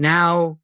Now,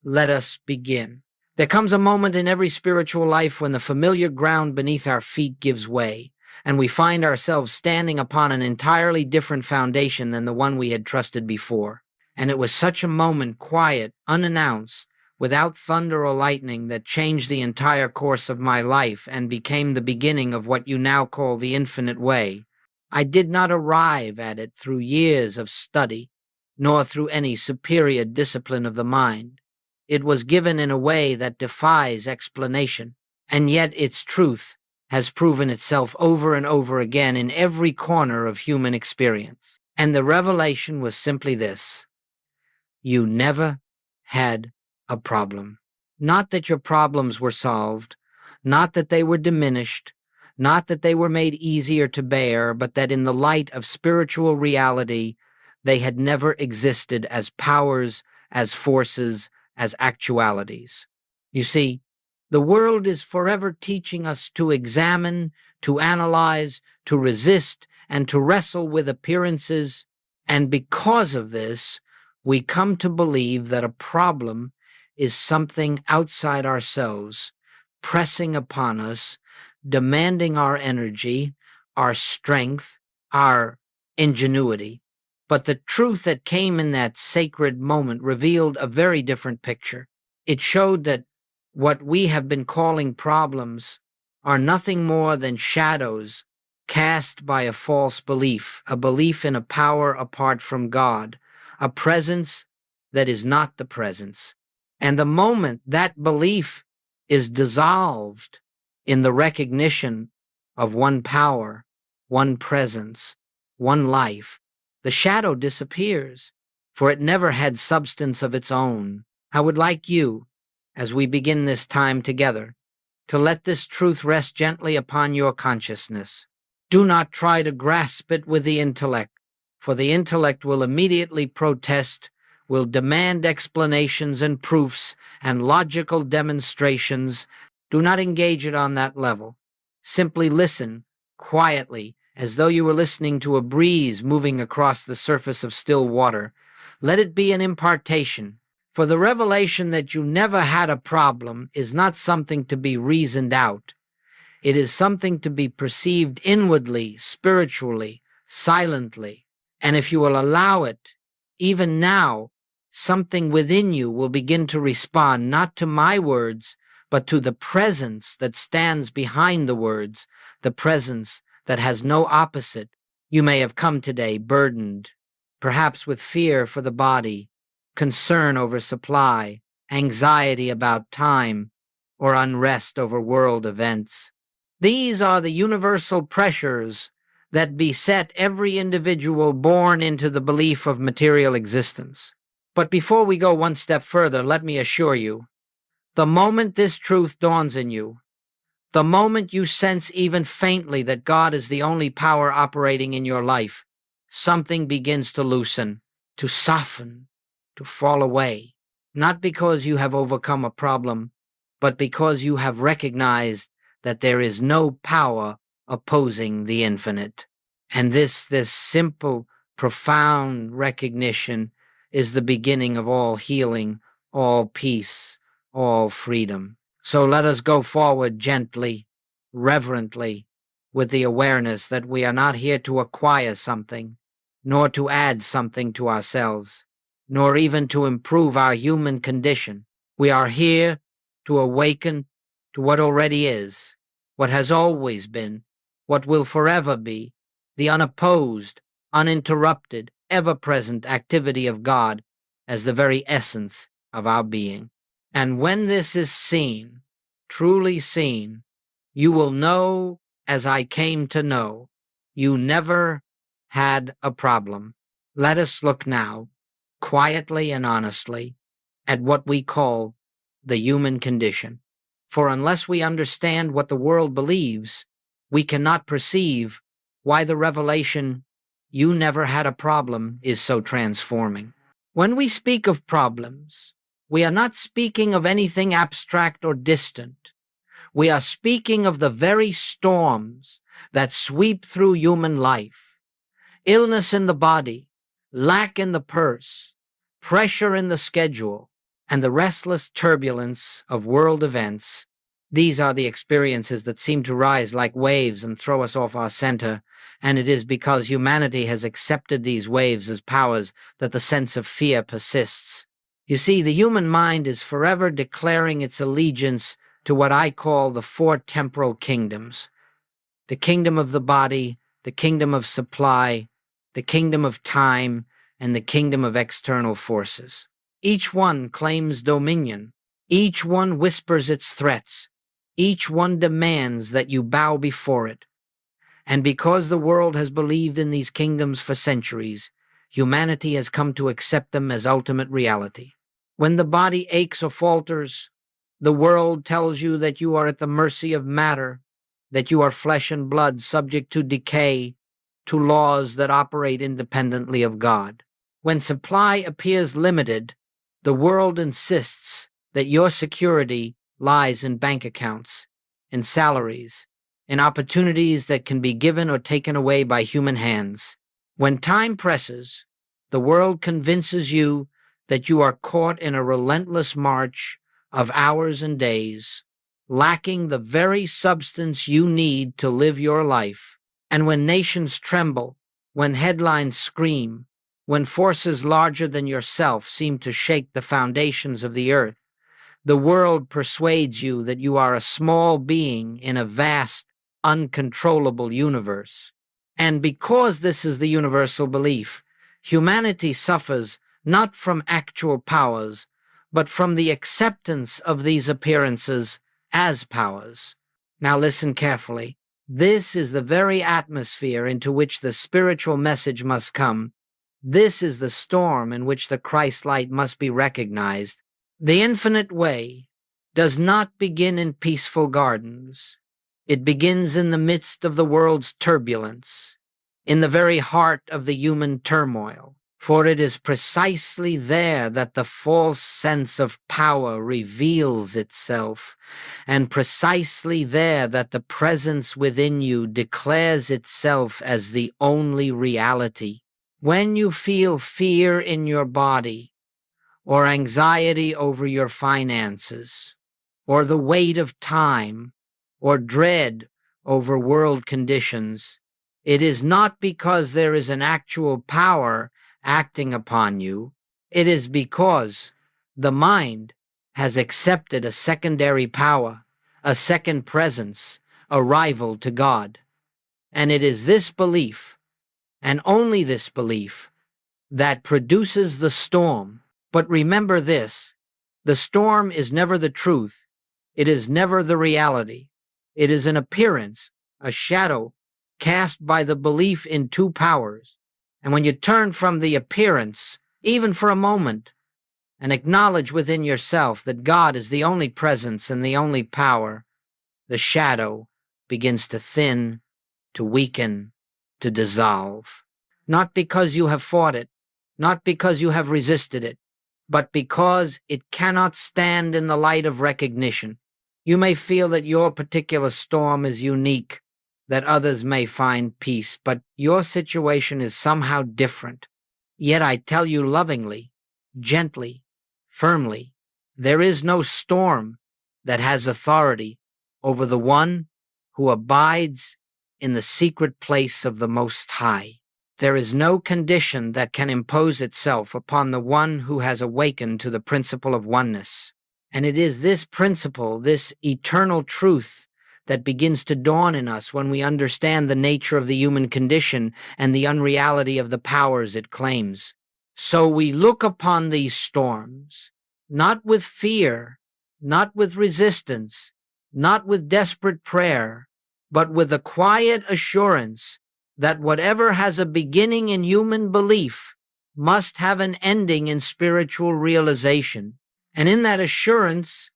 let us begin. There comes a moment in every spiritual life when the familiar ground beneath our feet gives way, and we find ourselves standing upon an entirely different foundation than the one we had trusted before. And it was such a moment, quiet, unannounced, without thunder or lightning, that changed the entire course of my life and became the beginning of what you now call the infinite way. I did not arrive at it through years of study, nor through any superior discipline of the mind. It was given in a way that defies explanation, and yet its truth has proven itself over and over again in every corner of human experience. And the revelation was simply this: you never had a problem. Not that your problems were solved, not that they were diminished, not that they were made easier to bear, but that in the light of spiritual reality, they had never existed as powers, as forces, as actualities. You see, the world is forever teaching us to examine, to analyze, to resist, and to wrestle with appearances, and because of this, we come to believe that a problem is something outside ourselves, pressing upon us, demanding our energy, our strength, our ingenuity. But the truth that came in that sacred moment revealed a very different picture. It showed that what we have been calling problems are nothing more than shadows cast by a false belief, a belief in a power apart from God, a presence that is not the presence. And the moment that belief is dissolved in the recognition of one power, one presence, one life, the shadow disappears, for it never had substance of its own. I would like you, as we begin this time together, to let this truth rest gently upon your consciousness. Do not try to grasp it with the intellect, for the intellect will immediately protest, will demand explanations and proofs and logical demonstrations. Do not engage it on that level. Simply listen quietly, as though you were listening to a breeze moving across the surface of still water. Let it be an impartation, for the revelation that you never had a problem is not something to be reasoned out. It is something to be perceived inwardly, spiritually, silently. And if you will allow it, even now, something within you will begin to respond not to my words, but to the presence that stands behind the words, the presence that has no opposite. You may have come today burdened, perhaps with fear for the body, concern over supply, anxiety about time, or unrest over world events. These are the universal pressures that beset every individual born into the belief of material existence. But before we go one step further, let me assure you, the moment this truth dawns in you, the moment you sense even faintly that God is the only power operating in your life, something begins to loosen, to soften, to fall away. Not because you have overcome a problem, but because you have recognized that there is no power opposing the infinite. And this simple, profound recognition is the beginning of all healing, all peace, all freedom. So let us go forward gently, reverently, with the awareness that we are not here to acquire something, nor to add something to ourselves, nor even to improve our human condition. We are here to awaken to what already is, what has always been, what will forever be, the unopposed, uninterrupted, ever-present activity of God as the very essence of our being. And when this is seen, truly seen, you will know, as I came to know, you never had a problem. Let us look now, quietly and honestly, at what we call the human condition. For unless we understand what the world believes, we cannot perceive why the revelation, you never had a problem, is so transforming. When we speak of problems, we are not speaking of anything abstract or distant. We are speaking of the very storms that sweep through human life. Illness in the body, lack in the purse, pressure in the schedule, and the restless turbulence of world events. These are the experiences that seem to rise like waves and throw us off our center, and it is because humanity has accepted these waves as powers that the sense of fear persists. You see, the human mind is forever declaring its allegiance to what I call the four temporal kingdoms: the kingdom of the body, the kingdom of supply, the kingdom of time, and the kingdom of external forces. Each one claims dominion. Each one whispers its threats. Each one demands that you bow before it. And because the world has believed in these kingdoms for centuries, humanity has come to accept them as ultimate reality. When the body aches or falters, the world tells you that you are at the mercy of matter, that you are flesh and blood subject to decay, to laws that operate independently of God. When supply appears limited, the world insists that your security lies in bank accounts, in salaries, in opportunities that can be given or taken away by human hands. When time presses, the world convinces you that you are caught in a relentless march of hours and days, lacking the very substance you need to live your life. And when nations tremble, when headlines scream, when forces larger than yourself seem to shake the foundations of the earth, the world persuades you that you are a small being in a vast, uncontrollable universe. And because this is the universal belief, humanity suffers not from actual powers, but from the acceptance of these appearances as powers. Now listen carefully. This is the very atmosphere into which the spiritual message must come. This is the storm in which the Christ light must be recognized. The infinite way does not begin in peaceful gardens. It begins in the midst of the world's turbulence, in the very heart of the human turmoil. For it is precisely there that the false sense of power reveals itself, and precisely there that the presence within you declares itself as the only reality. When you feel fear in your body, or anxiety over your finances, or the weight of time, or dread over world conditions, it is not because there is an actual power acting upon you. It is because the mind has accepted a secondary power, a second presence, a rival to God. And it is this belief, and only this belief, that produces the storm. But remember this: the storm is never the truth. It is never the reality. It is an appearance, a shadow, cast by the belief in two powers. And when you turn from the appearance, even for a moment, and acknowledge within yourself that God is the only presence and the only power, the shadow begins to thin, to weaken, to dissolve. Not because you have fought it, not because you have resisted it, but because it cannot stand in the light of recognition. You may feel that your particular storm is unique, that others may find peace, but your situation is somehow different. Yet I tell you lovingly, gently, firmly, there is no storm that has authority over the one who abides in the secret place of the Most High. There is no condition that can impose itself upon the one who has awakened to the principle of oneness. And it is this principle, this eternal truth, that begins to dawn in us when we understand the nature of the human condition and the unreality of the powers it claims. So we look upon these storms, not with fear, not with resistance, not with desperate prayer, but with a quiet assurance that whatever has a beginning in human belief must have an ending in spiritual realization. And in that assurance,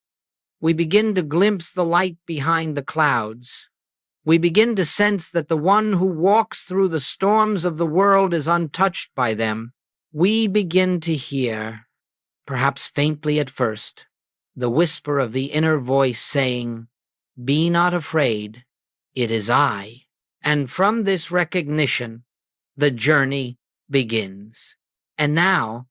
we begin to glimpse the light behind the clouds. We begin to sense that the one who walks through the storms of the world is untouched by them. We begin to hear, perhaps faintly at first, the whisper of the inner voice saying, "Be not afraid, it is I." And from this recognition, the journey begins. And now,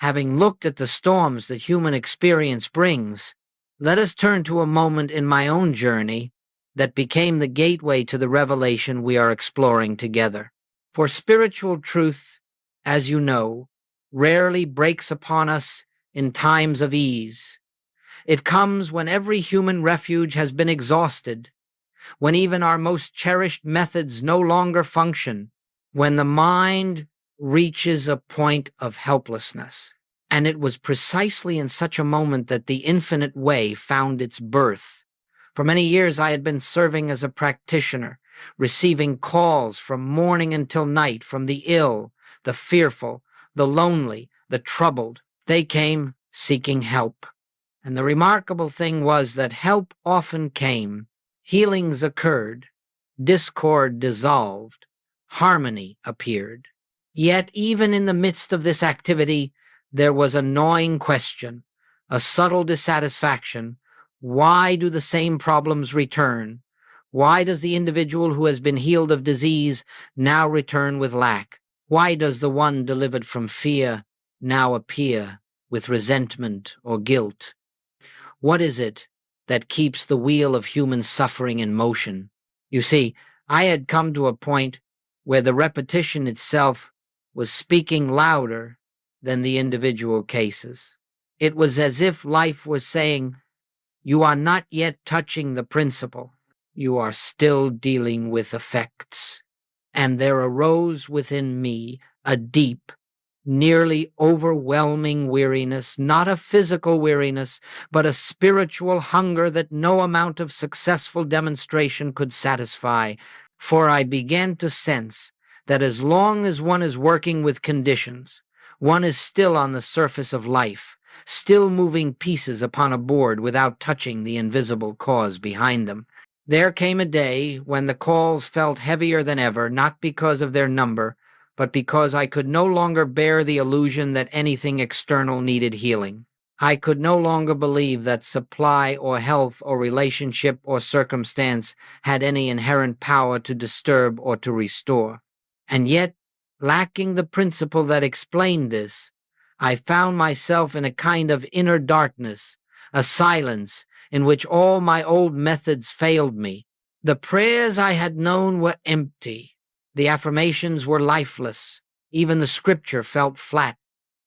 Having looked at the storms that human experience brings, let us turn to a moment in my own journey that became the gateway to the revelation we are exploring together. For spiritual truth, as you know, rarely breaks upon us in times of ease. It comes when every human refuge has been exhausted, when even our most cherished methods no longer function, when the mind reaches a point of helplessness. And it was precisely in such a moment that the infinite way found its birth. For many years I had been serving as a practitioner, receiving calls from morning until night from the ill, the fearful, the lonely, the troubled. They came seeking help. And the remarkable thing was that help often came, healings occurred, discord dissolved, harmony appeared. Yet even in the midst of this activity, there was a gnawing question, a subtle dissatisfaction. Why do the same problems return? Why does the individual who has been healed of disease now return with lack? Why does the one delivered from fear now appear with resentment or guilt? What is it that keeps the wheel of human suffering in motion? You see, I had come to a point where the repetition itself was speaking louder than the individual cases. It was as if life was saying, "You are not yet touching the principle. You are still dealing with effects." And there arose within me a deep, nearly overwhelming weariness, not a physical weariness, but a spiritual hunger that no amount of successful demonstration could satisfy. For I began to sense that as long as one is working with conditions, one is still on the surface of life, still moving pieces upon a board without touching the invisible cause behind them. There came a day when the calls felt heavier than ever, not because of their number, but because I could no longer bear the illusion that anything external needed healing. I could no longer believe that supply or health or relationship or circumstance had any inherent power to disturb or to restore. And yet, lacking the principle that explained this, I found myself in a kind of inner darkness, a silence in which all my old methods failed me. The prayers I had known were empty. The affirmations were lifeless. Even the scripture felt flat,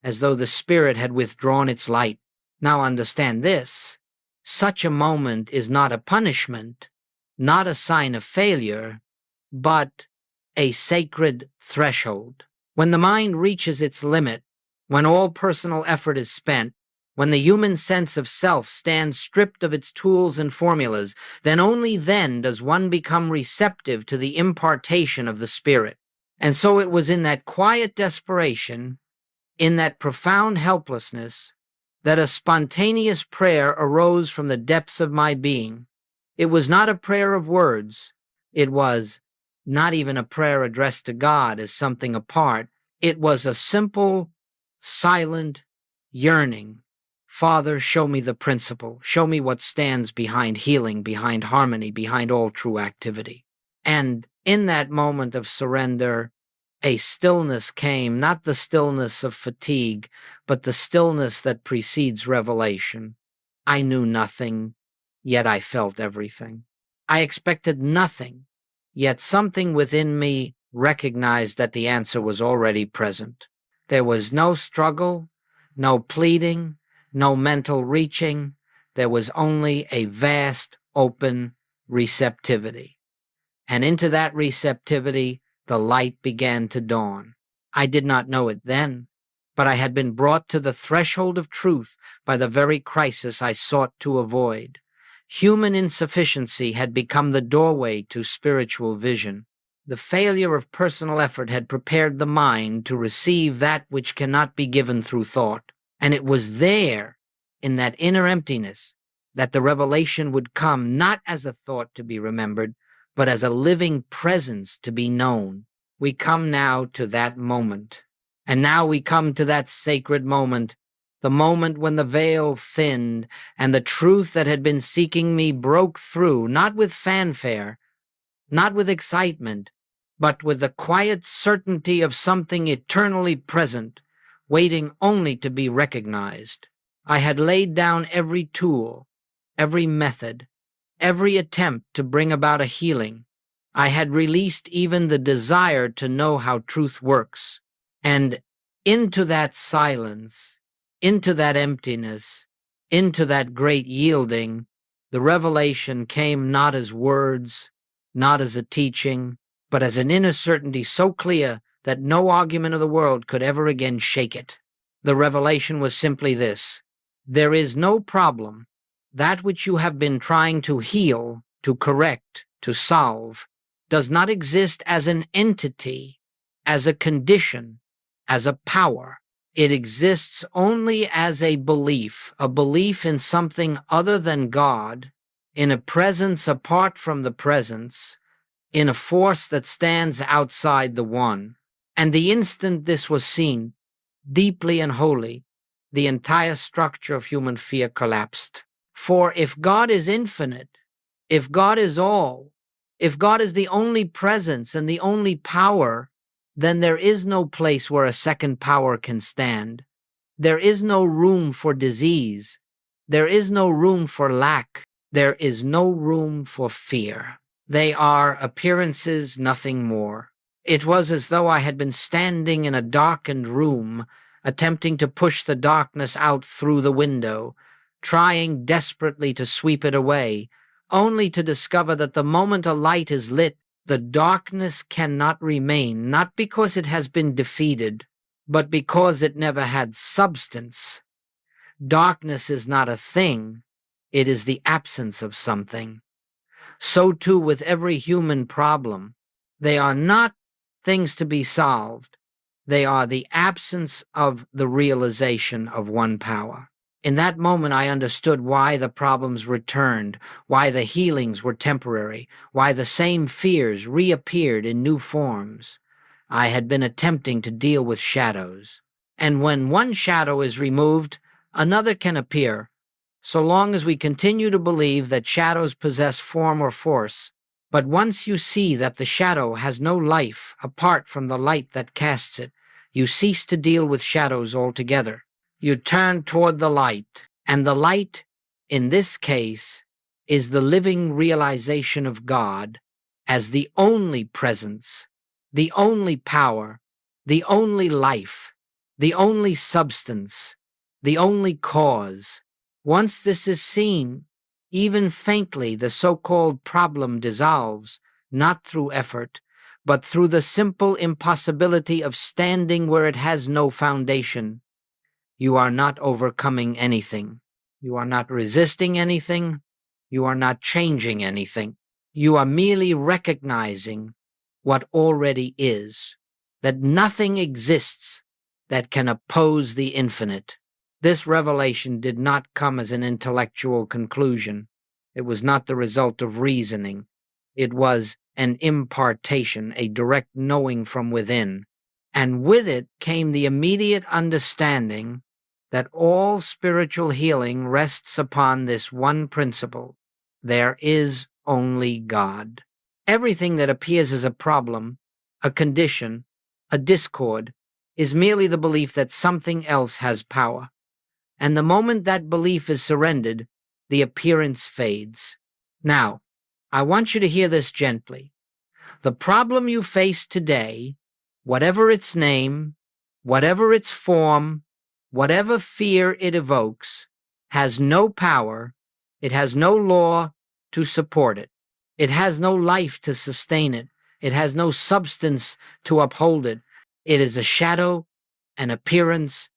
as though the spirit had withdrawn its light. Now understand this. Such a moment is not a punishment, not a sign of failure, but a sacred threshold. When the mind reaches its limit, when all personal effort is spent, when the human sense of self stands stripped of its tools and formulas, then only then does one become receptive to the impartation of the Spirit. And so it was in that quiet desperation, in that profound helplessness, that a spontaneous prayer arose from the depths of my being. It was not a prayer of words. It was not even a prayer addressed to God as something apart. It was a simple, silent yearning. Father, show me the principle. Show me what stands behind healing, behind harmony, behind all true activity. And in that moment of surrender, a stillness came, not the stillness of fatigue, but the stillness that precedes revelation. I knew nothing, yet I felt everything. I expected nothing, yet something within me recognized that the answer was already present. There was no struggle, no pleading, no mental reaching. There was only a vast, open receptivity. And into that receptivity, the light began to dawn. I did not know it then, but I had been brought to the threshold of truth by the very crisis I sought to avoid. Human insufficiency had become the doorway to spiritual vision. The failure of personal effort had prepared the mind to receive that which cannot be given through thought. And it was there, in that inner emptiness, that the revelation would come, not as a thought to be remembered, but as a living presence to be known. We come now to that moment. And now we come to that sacred moment, the moment when the veil thinned and the truth that had been seeking me broke through, not with fanfare, not with excitement, but with the quiet certainty of something eternally present, waiting only to be recognized. I had laid down every tool, every method, every attempt to bring about a healing. I had released even the desire to know how truth works. And into that silence, into that emptiness, into that great yielding, the revelation came not as words, not as a teaching, but as an inner certainty so clear that no argument of the world could ever again shake it. The revelation was simply this: there is no problem. That which you have been trying to heal, to correct, to solve, does not exist as an entity, as a condition, as a power. It exists only as a belief in something other than God, in a presence apart from the presence, in a force that stands outside the one. And the instant this was seen, deeply and wholly, the entire structure of human fear collapsed. For if God is infinite, if God is all, if God is the only presence and the only power, then there is no place where a second power can stand. There is no room for disease. There is no room for lack. There is no room for fear. They are appearances, nothing more. It was as though I had been standing in a darkened room, attempting to push the darkness out through the window, trying desperately to sweep it away, only to discover that the moment a light is lit, the darkness cannot remain, not because it has been defeated, but because it never had substance. Darkness is not a thing, it is the absence of something. So too with every human problem. They are not things to be solved. They are the absence of the realization of one power. In that moment, I understood why the problems returned, why the healings were temporary, why the same fears reappeared in new forms. I had been attempting to deal with shadows. And when one shadow is removed, another can appear, so long as we continue to believe that shadows possess form or force. But once you see that the shadow has no life apart from the light that casts it, you cease to deal with shadows altogether. You turn toward the light, and the light, in this case, is the living realization of God as the only presence, the only power, the only life, the only substance, the only cause. Once this is seen, even faintly the so-called problem dissolves, not through effort, but through the simple impossibility of standing where it has no foundation. You are not overcoming anything. You are not resisting anything. You are not changing anything. You are merely recognizing what already is, that nothing exists that can oppose the infinite. This revelation did not come as an intellectual conclusion. It was not the result of reasoning. It was an impartation, a direct knowing from within. And with it came the immediate understanding that all spiritual healing rests upon this one principle: there is only God. Everything that appears as a problem, a condition, a discord, is merely the belief that something else has power. And the moment that belief is surrendered, the appearance fades. Now, I want you to hear this gently. The problem you face today, whatever its name, whatever its form, whatever fear it evokes, has no power, it has no law to support it. It has no life to sustain it. It has no substance to uphold it. It is a shadow, an appearance,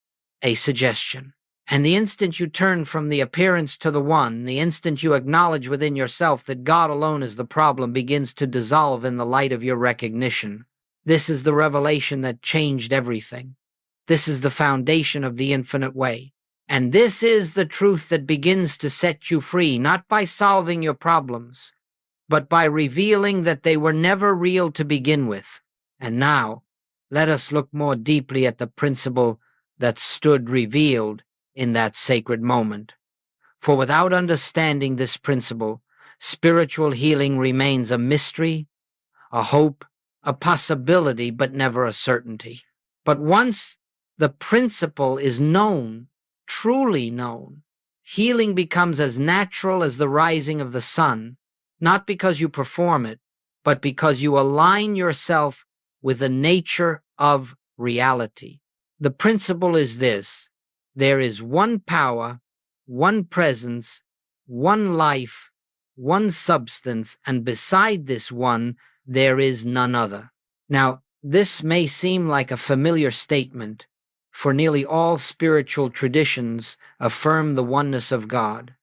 a suggestion. And the instant you turn from the appearance to the one, the instant you acknowledge within yourself that God alone is the problem, begins to dissolve in the light of your recognition. This is the revelation that changed everything. This is the foundation of the infinite way. And this is the truth that begins to set you free, not by solving your problems, but by revealing that they were never real to begin with. And now, let us look more deeply at the principle that stood revealed in that sacred moment. For without understanding this principle, spiritual healing remains a mystery, a hope, a possibility, but never a certainty. But once the principle is known, truly known, healing becomes as natural as the rising of the sun, not because you perform it, but because you align yourself with the nature of reality. The principle is this: there is one power, one presence, one life, one substance, and beside this one, there is none other. Now, this may seem like a familiar statement, for nearly all spiritual traditions affirm the oneness of God.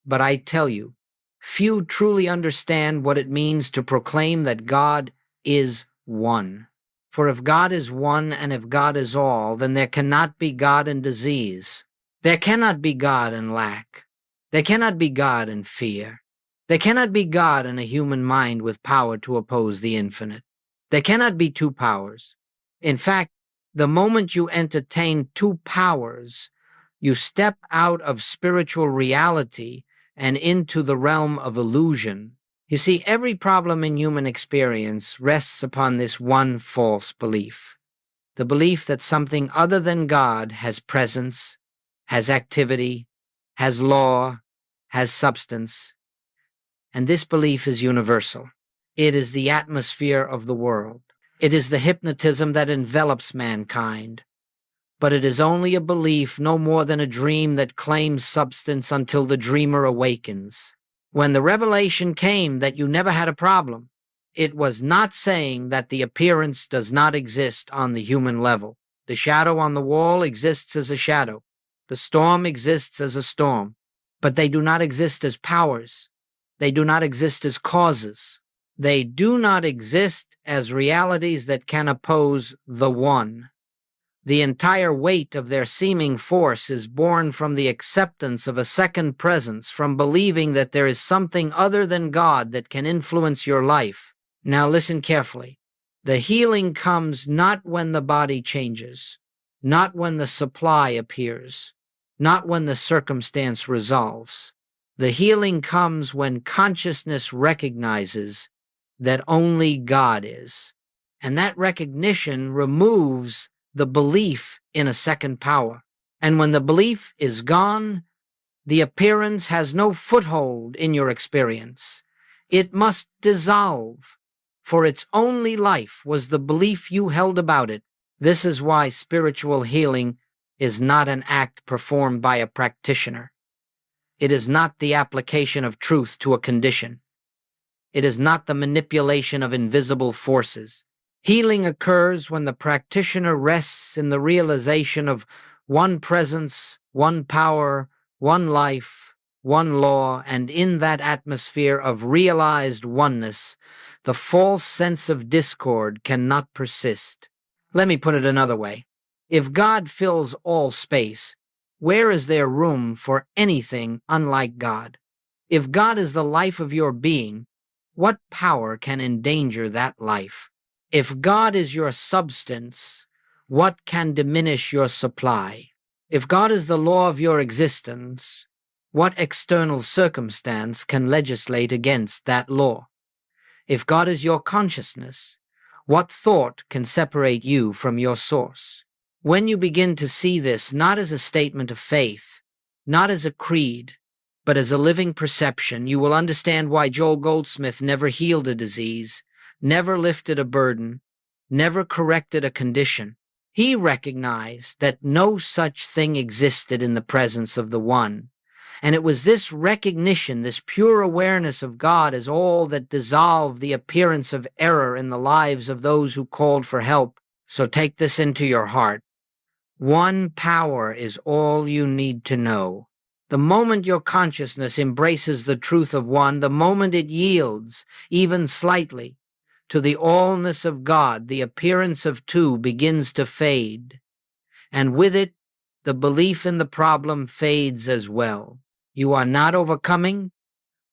But I tell you, few truly understand what it means to proclaim that God is one. For if God is one and if God is all, then there cannot be God in disease. There cannot be God in lack. There cannot be God in fear. There cannot be God in a human mind with power to oppose the infinite. There cannot be two powers. In fact, the moment you entertain two powers, you step out of spiritual reality and into the realm of illusion. You see, every problem in human experience rests upon this one false belief: the belief that something other than God has presence, has activity, has law, has substance. And this belief is universal. It is the atmosphere of the world. It is the hypnotism that envelops mankind. But it is only a belief, no more than a dream that claims substance until the dreamer awakens. When the revelation came that you never had a problem, it was not saying that the appearance does not exist on the human level. The shadow on the wall exists as a shadow. The storm exists as a storm. But they do not exist as powers. They do not exist as causes. They do not exist as realities that can oppose the one. The entire weight of their seeming force is born from the acceptance of a second presence, from believing that there is something other than God that can influence your life. Now listen carefully. The healing comes not when the body changes, not when the supply appears, not when the circumstance resolves. The healing comes when consciousness recognizes that only God is. And that recognition removes the belief in a second power. And when the belief is gone, the appearance has no foothold in your experience. It must dissolve, for its only life was the belief you held about it. This is why spiritual healing is not an act performed by a practitioner. It is not the application of truth to a condition. It is not the manipulation of invisible forces. Healing occurs when the practitioner rests in the realization of one presence, one power, one life, one law, and in that atmosphere of realized oneness, the false sense of discord cannot persist. Let me put it another way. If God fills all space, where is there room for anything unlike God? If God is the life of your being, what power can endanger that life? If God is your substance, what can diminish your supply? If God is the law of your existence, what external circumstance can legislate against that law? If God is your consciousness, what thought can separate you from your source? When you begin to see this not as a statement of faith, not as a creed, but as a living perception, you will understand why Joel Goldsmith never healed a disease, never lifted a burden, never corrected a condition. He recognized that no such thing existed in the presence of the One. And it was this recognition, this pure awareness of God as all that dissolved the appearance of error in the lives of those who called for help. So take this into your heart. One power is all you need to know. The moment your consciousness embraces the truth of one, the moment it yields, even slightly, to the allness of God, the appearance of two begins to fade. And with it, the belief in the problem fades as well. You are not overcoming.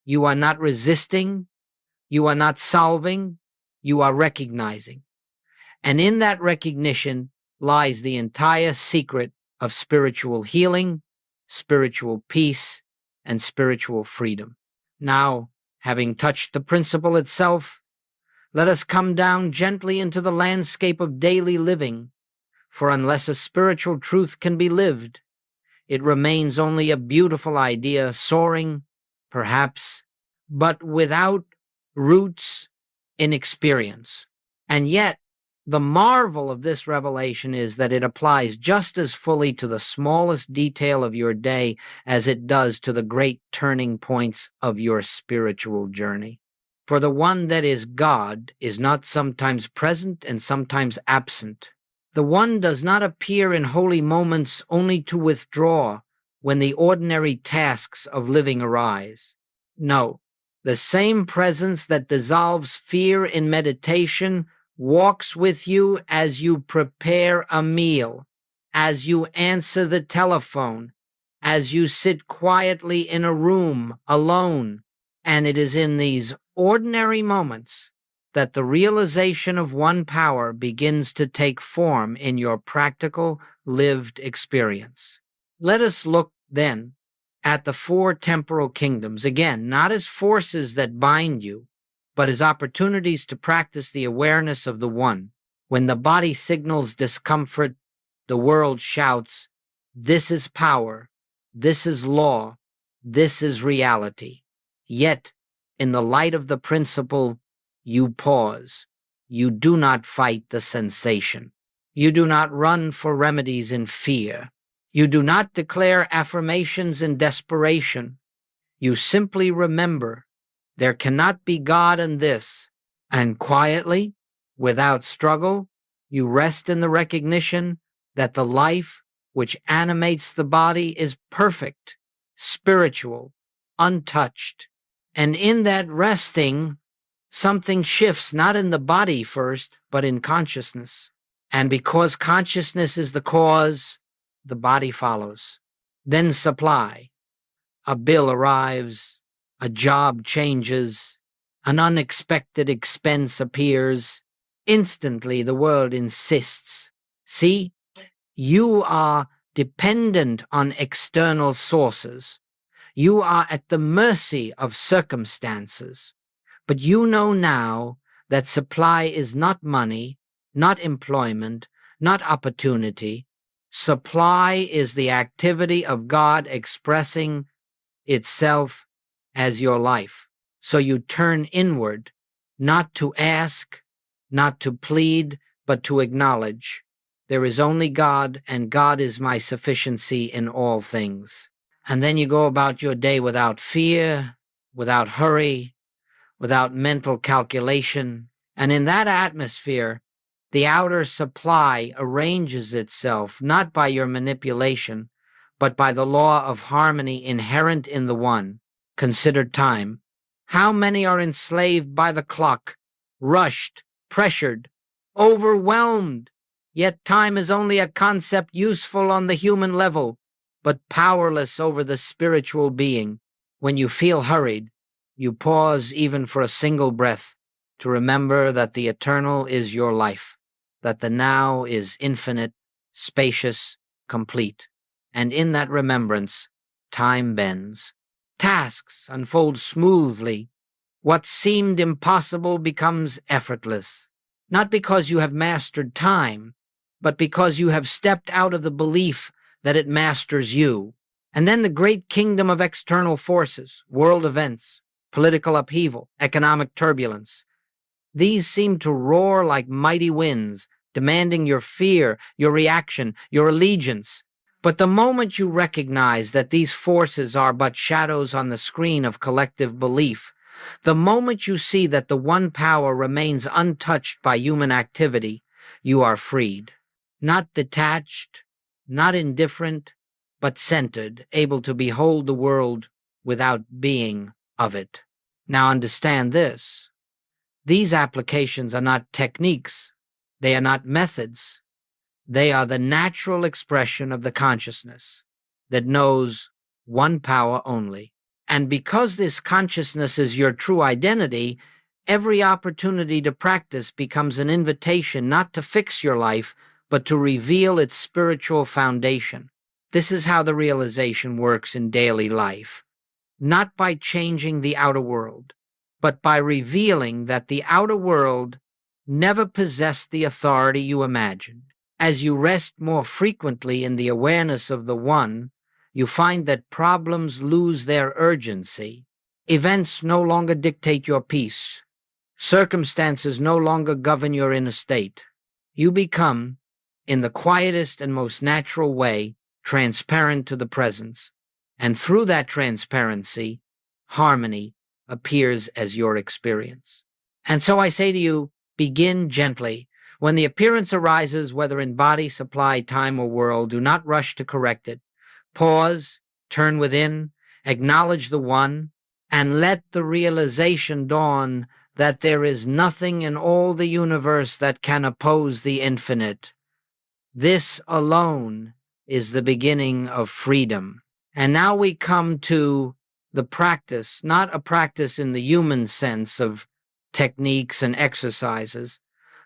You are not resisting. You are not solving. You are recognizing. And in that recognition lies the entire secret of spiritual healing, spiritual peace, and spiritual freedom. Now, having touched the principle itself, let us come down gently into the landscape of daily living, For unless a spiritual truth can be lived, it remains only a beautiful idea, soaring, perhaps, but without roots in experience. And yet, the marvel of this revelation is that it applies just as fully to the smallest detail of your day as it does to the great turning points of your spiritual journey. For the one that is God is not sometimes present and sometimes absent. The one does not appear in holy moments only to withdraw when the ordinary tasks of living arise. No, the same presence that dissolves fear in meditation walks with you as you prepare a meal, as you answer the telephone, as you sit quietly in a room alone. And it is in these ordinary moments that the realization of one power begins to take form in your practical, lived experience. Let us look, then, at the four temporal kingdoms, again, not as forces that bind you, but as opportunities to practice the awareness of the one. When the body signals discomfort, the world shouts, "This is power, this is law, this is reality." Yet, in the light of the principle, you pause. You do not fight the sensation. You do not run for remedies in fear. You do not declare affirmations in desperation. You simply remember there cannot be God in this, and quietly, without struggle, you rest in the recognition that the life which animates the body is perfect, spiritual, untouched. And in that resting, something shifts not in the body first, but in consciousness. And because consciousness is the cause, the body follows. Then supply. A bill arrives, a job changes, an unexpected expense appears. Instantly, the world insists. See, you are dependent on external sources. You are at the mercy of circumstances. But you know now that supply is not money, not employment, not opportunity. Supply is the activity of God expressing itself as your life. So you turn inward, not to ask, not to plead, but to acknowledge. There is only God, and God is my sufficiency in all things. And then you go about your day without fear, without hurry, without mental calculation. And in that atmosphere, the outer supply arranges itself not by your manipulation, but by the law of harmony inherent in the one. Consider time. How many are enslaved by the clock, rushed, pressured, overwhelmed? Yet time is only a concept useful on the human level, but powerless over the spiritual being. When you feel hurried, you pause even for a single breath to remember that the eternal is your life, that the now is infinite, spacious, complete. And in that remembrance, time bends. Tasks unfold smoothly. What seemed impossible becomes effortless, not because you have mastered time, but because you have stepped out of the belief that it masters you. And then the great kingdom of external forces, world events, political upheaval, economic turbulence, these seem to roar like mighty winds, demanding your fear, your reaction, your allegiance. But the moment you recognize that these forces are but shadows on the screen of collective belief, the moment you see that the one power remains untouched by human activity, you are freed. Not detached, not indifferent, but centered, able to behold the world without being of it. Now understand this. These applications are not techniques. They are not methods. They are the natural expression of the consciousness that knows one power only. And because this consciousness is your true identity, every opportunity to practice becomes an invitation not to fix your life, but to reveal its spiritual foundation. This is how the realization works in daily life. Not by changing the outer world, but by revealing that the outer world never possessed the authority you imagined. As you rest more frequently in the awareness of the One, you find that problems lose their urgency. Events no longer dictate your peace. Circumstances no longer govern your inner state. You become, in the quietest and most natural way, transparent to the presence. And through that transparency, harmony appears as your experience. And so I say to you, begin gently. When the appearance arises, whether in body, supply, time, or world, do not rush to correct it. Pause, turn within, acknowledge the One, and let the realization dawn that there is nothing in all the universe that can oppose the infinite. This alone is the beginning of freedom. And now we come to the practice, not a practice in the human sense of techniques and exercises,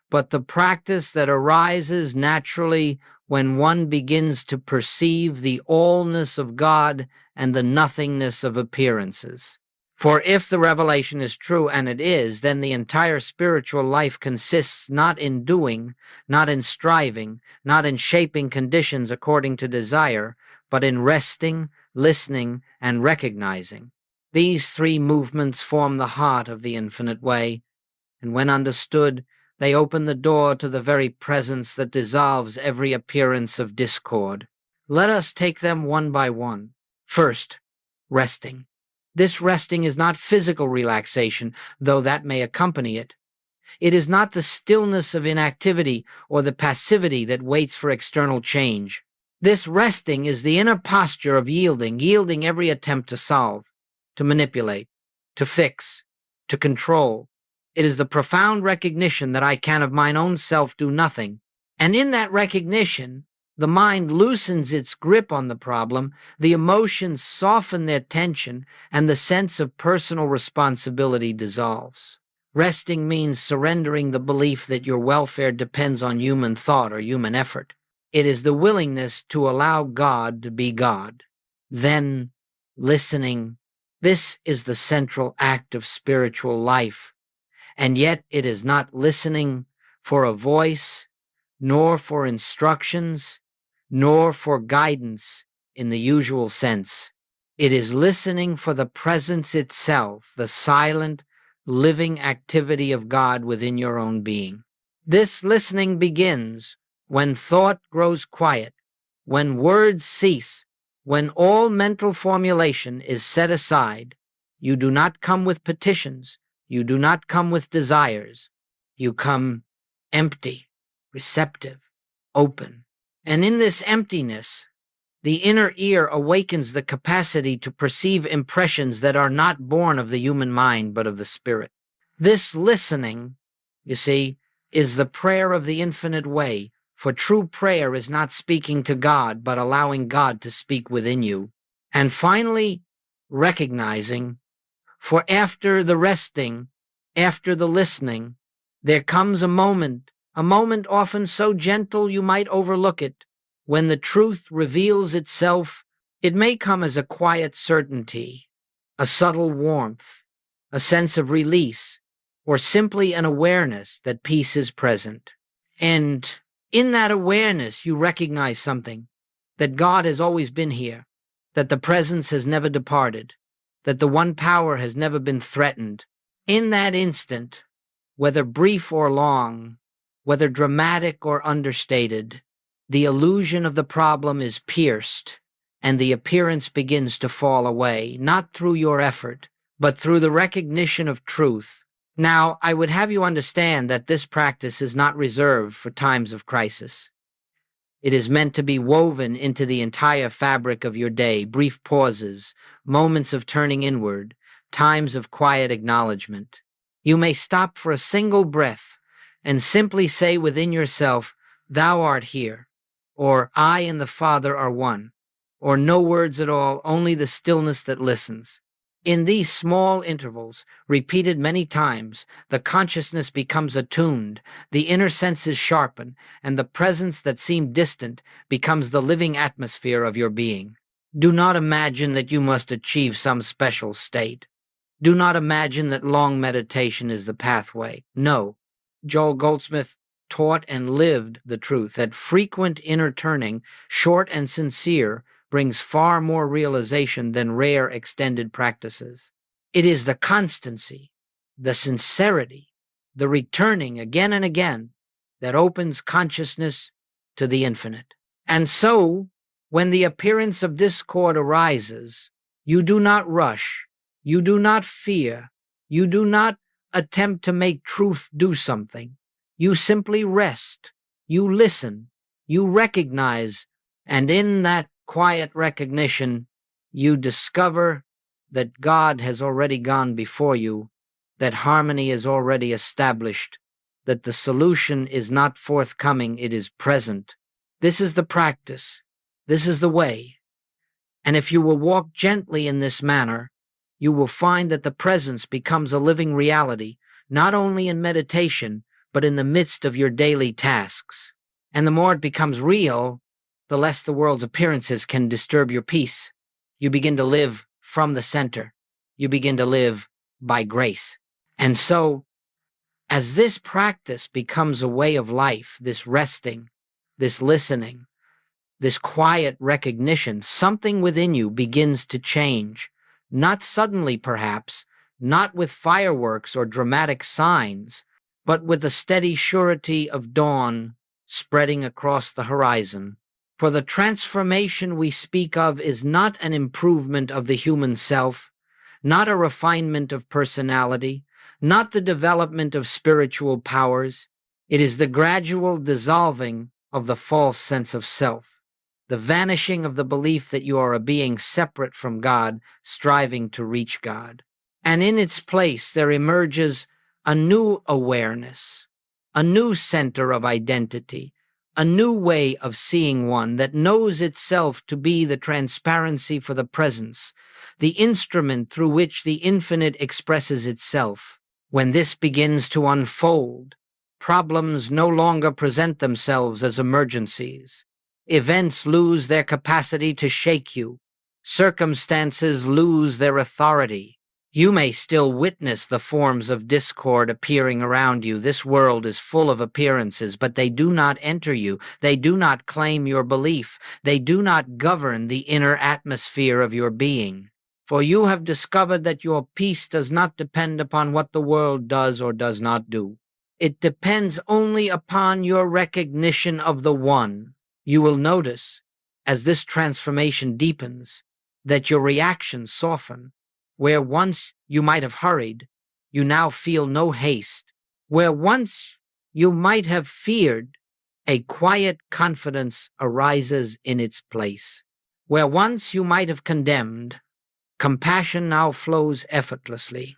but the practice that arises naturally when one begins to perceive the allness of God and the nothingness of appearances. For if the revelation is true, and it is, then the entire spiritual life consists not in doing, not in striving, not in shaping conditions according to desire, but in resting, listening, and recognizing. These three movements form the heart of the infinite way, and when understood, they open the door to the very presence that dissolves every appearance of discord. Let us take them one by one. First, resting. This resting is not physical relaxation, though that may accompany it. It is not the stillness of inactivity or the passivity that waits for external change. This resting is the inner posture of yielding every attempt to solve, to manipulate, to fix, to control. It is the profound recognition that I can of mine own self do nothing. And in that recognition, the mind loosens its grip on the problem, the emotions soften their tension, and the sense of personal responsibility dissolves. Resting means surrendering the belief that your welfare depends on human thought or human effort. It is the willingness to allow God to be God. Then, listening. This is the central act of spiritual life. And yet it is not listening for a voice, nor for instructions, nor for guidance in the usual sense. It is listening for the presence itself, the silent, living activity of God within your own being. This listening begins when thought grows quiet, when words cease, when all mental formulation is set aside. You do not come with petitions. You do not come with desires. You come empty, receptive, open. And in this emptiness, the inner ear awakens the capacity to perceive impressions that are not born of the human mind but of the spirit. This listening, you see, is the prayer of the infinite way, for true prayer is not speaking to God but allowing God to speak within you. And finally, recognizing, for after the resting, after the listening, there comes a moment often so gentle you might overlook it. When the truth reveals itself, it may come as a quiet certainty, a subtle warmth, a sense of release, or simply an awareness that peace is present. And in that awareness, you recognize something, that God has always been here, that the presence has never departed, that the one power has never been threatened. In that instant, whether brief or long, whether dramatic or understated, the illusion of the problem is pierced, and the appearance begins to fall away, not through your effort, but through the recognition of truth. Now, I would have you understand that this practice is not reserved for times of crisis. It is meant to be woven into the entire fabric of your day, brief pauses, moments of turning inward, times of quiet acknowledgement. You may stop for a single breath and simply say within yourself, "Thou art here," or "I and the Father are one," or no words at all, only the stillness that listens. In these small intervals, repeated many times, the consciousness becomes attuned, the inner senses sharpen, and the presence that seemed distant becomes the living atmosphere of your being. Do not imagine that you must achieve some special state. Do not imagine that long meditation is the pathway. No. Joel Goldsmith, taught and lived the truth that frequent inner turning, short and sincere, brings far more realization than rare extended practices. It is the constancy, the sincerity, the returning again and again that opens consciousness to the infinite. And so, when the appearance of discord arises, you do not rush, you do not fear, you do not attempt to make truth do something. You simply rest, you listen, you recognize, and in that quiet recognition, you discover that God has already gone before you, that harmony is already established, that the solution is not forthcoming, it is present. This is the practice. This is the way. And if you will walk gently in this manner, you will find that the presence becomes a living reality, not only in meditation, but in the midst of your daily tasks. And the more it becomes real, the less the world's appearances can disturb your peace. You begin to live from the center. You begin to live by grace. And so, as this practice becomes a way of life, this resting, this listening, this quiet recognition, something within you begins to change. Not suddenly, perhaps, not with fireworks or dramatic signs, but with the steady surety of dawn spreading across the horizon. For the transformation we speak of is not an improvement of the human self, not a refinement of personality, not the development of spiritual powers. It is the gradual dissolving of the false sense of self, the vanishing of the belief that you are a being separate from God, striving to reach God. And in its place there emerges a new awareness, a new center of identity, a new way of seeing one that knows itself to be the transparency for the presence, the instrument through which the infinite expresses itself. When this begins to unfold, problems no longer present themselves as emergencies. Events lose their capacity to shake you. Circumstances lose their authority. You may still witness the forms of discord appearing around you. This world is full of appearances, but they do not enter you. They do not claim your belief. They do not govern the inner atmosphere of your being. For you have discovered that your peace does not depend upon what the world does or does not do. It depends only upon your recognition of the One. You will notice, as this transformation deepens, that your reactions soften. Where once you might have hurried, you now feel no haste. Where once you might have feared, a quiet confidence arises in its place. Where once you might have condemned, compassion now flows effortlessly.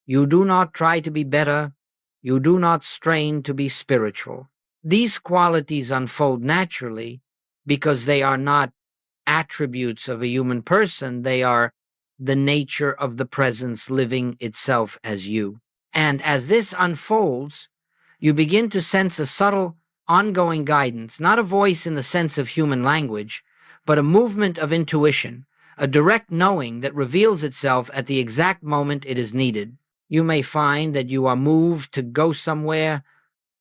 You do not try to be better. You do not strain to be spiritual. These qualities unfold naturally because they are not attributes of a human person. They are the nature of the presence living itself as you. And as this unfolds, you begin to sense a subtle, ongoing guidance, not a voice in the sense of human language, but a movement of intuition, a direct knowing that reveals itself at the exact moment it is needed. You may find that you are moved to go somewhere,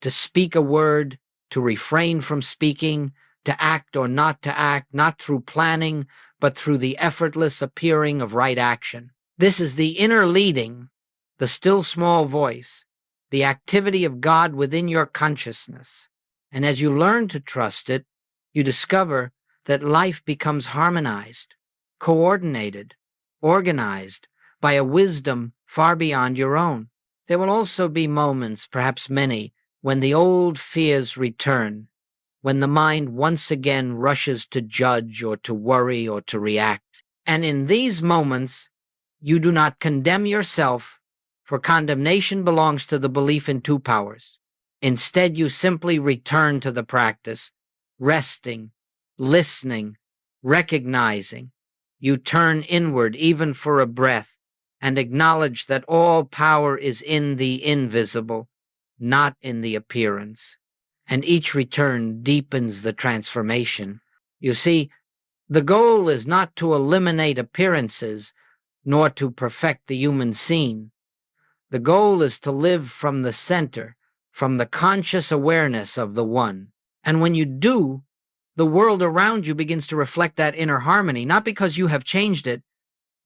to speak a word, to refrain from speaking, to act or not to act, not through planning, but through the effortless appearing of right action. This is the inner leading, the still small voice, the activity of God within your consciousness. And as you learn to trust it, you discover that life becomes harmonized, coordinated, organized by a wisdom far beyond your own. There will also be moments, perhaps many, when the old fears return, when the mind once again rushes to judge or to worry or to react. And in these moments, you do not condemn yourself, for condemnation belongs to the belief in two powers. Instead, you simply return to the practice, resting, listening, recognizing. You turn inward even for a breath and acknowledge that all power is in the invisible, not in the appearance. And each return deepens the transformation. You see, the goal is not to eliminate appearances, nor to perfect the human scene. The goal is to live from the center, from the conscious awareness of the One. And when you do, the world around you begins to reflect that inner harmony, not because you have changed it,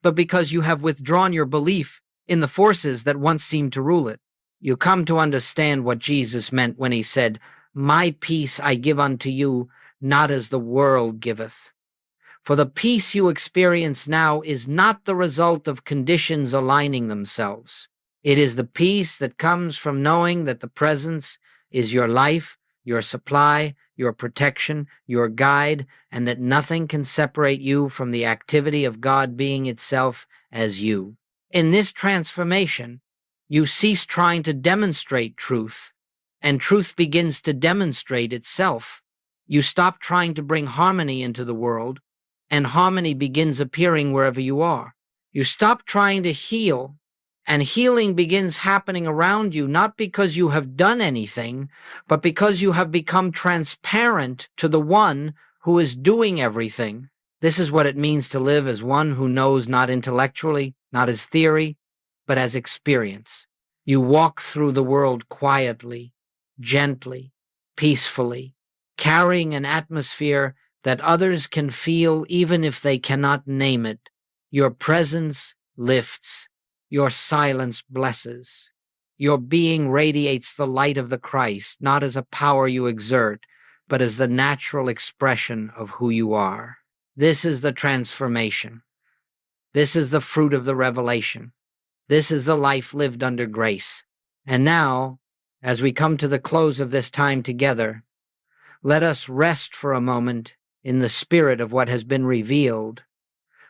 but because you have withdrawn your belief in the forces that once seemed to rule it. You come to understand what Jesus meant when he said, "My peace I give unto you, not as the world giveth." For the peace you experience now is not the result of conditions aligning themselves. It is the peace that comes from knowing that the presence is your life, your supply, your protection, your guide, and that nothing can separate you from the activity of God being itself as you. In this transformation, you cease trying to demonstrate truth, and truth begins to demonstrate itself. You stop trying to bring harmony into the world, and harmony begins appearing wherever you are. You stop trying to heal, and healing begins happening around you, not because you have done anything, but because you have become transparent to the One who is doing everything. This is what it means to live as one who knows not intellectually, not as theory, but as experience. You walk through the world quietly, gently, peacefully, carrying an atmosphere that others can feel even if they cannot name it. Your presence lifts. Your silence blesses. Your being radiates the light of the Christ, not as a power you exert, but as the natural expression of who you are. This is the transformation. This is the fruit of the revelation. This is the life lived under grace. And now, as we come to the close of this time together, let us rest for a moment in the spirit of what has been revealed.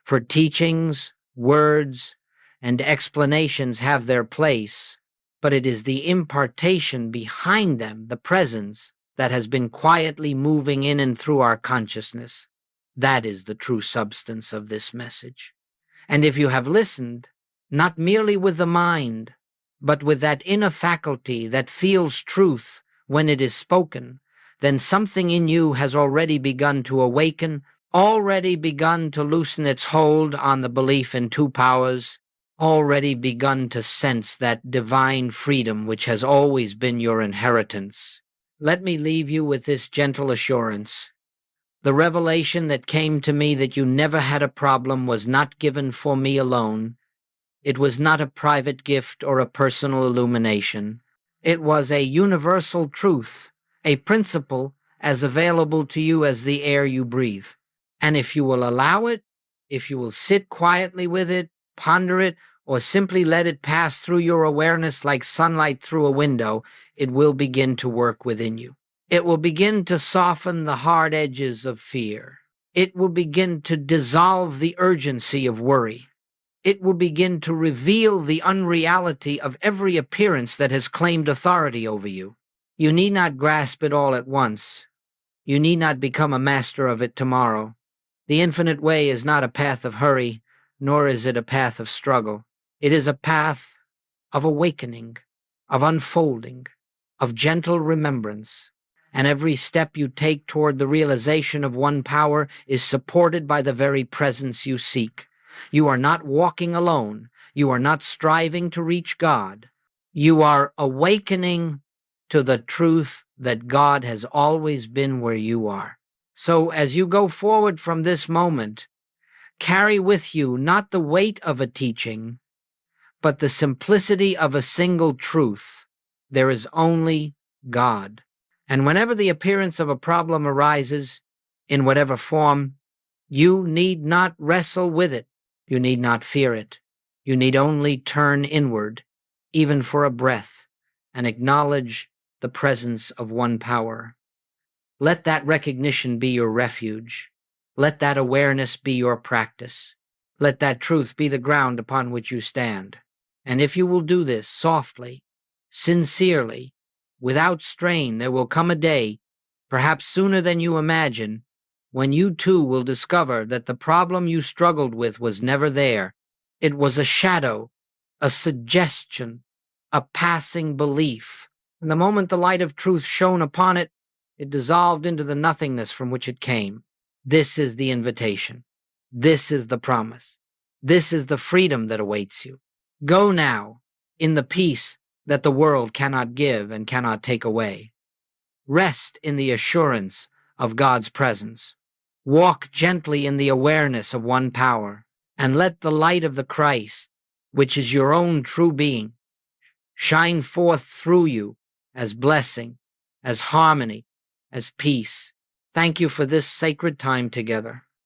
For teachings, words, and explanations have their place, but it is the impartation behind them, the presence, that has been quietly moving in and through our consciousness. That is the true substance of this message. And if you have listened, not merely with the mind, but with that inner faculty that feels truth when it is spoken, then something in you has already begun to awaken, already begun to loosen its hold on the belief in two powers, already begun to sense that divine freedom which has always been your inheritance. Let me leave you with this gentle assurance. The revelation that came to me that you never had a problem was not given for me alone. It was not a private gift or a personal illumination. It was a universal truth, a principle as available to you as the air you breathe. And if you will allow it, if you will sit quietly with it, ponder it, or simply let it pass through your awareness like sunlight through a window, it will begin to work within you. It will begin to soften the hard edges of fear. It will begin to dissolve the urgency of worry. It will begin to reveal the unreality of every appearance that has claimed authority over you. You need not grasp it all at once. You need not become a master of it tomorrow. The infinite way is not a path of hurry, nor is it a path of struggle. It is a path of awakening, of unfolding, of gentle remembrance. And every step you take toward the realization of one power is supported by the very presence you seek. You are not walking alone. You are not striving to reach God. You are awakening to the truth that God has always been where you are. So as you go forward from this moment, carry with you not the weight of a teaching, but the simplicity of a single truth. There is only God. And whenever the appearance of a problem arises, in whatever form, you need not wrestle with it. You need not fear it. You need only turn inward, even for a breath, and acknowledge the presence of one power. Let that recognition be your refuge. Let that awareness be your practice. Let that truth be the ground upon which you stand. And if you will do this softly, sincerely, without strain, there will come a day, perhaps sooner than you imagine, when you too will discover that the problem you struggled with was never there. It was a shadow, a suggestion, a passing belief. And the moment the light of truth shone upon it, it dissolved into the nothingness from which it came. This is the invitation. This is the promise. This is the freedom that awaits you. Go now, in the peace that the world cannot give and cannot take away. Rest in the assurance of God's presence. Walk gently in the awareness of one power, and let the light of the Christ, which is your own true being, shine forth through you as blessing, as harmony, as peace. Thank you for this sacred time together.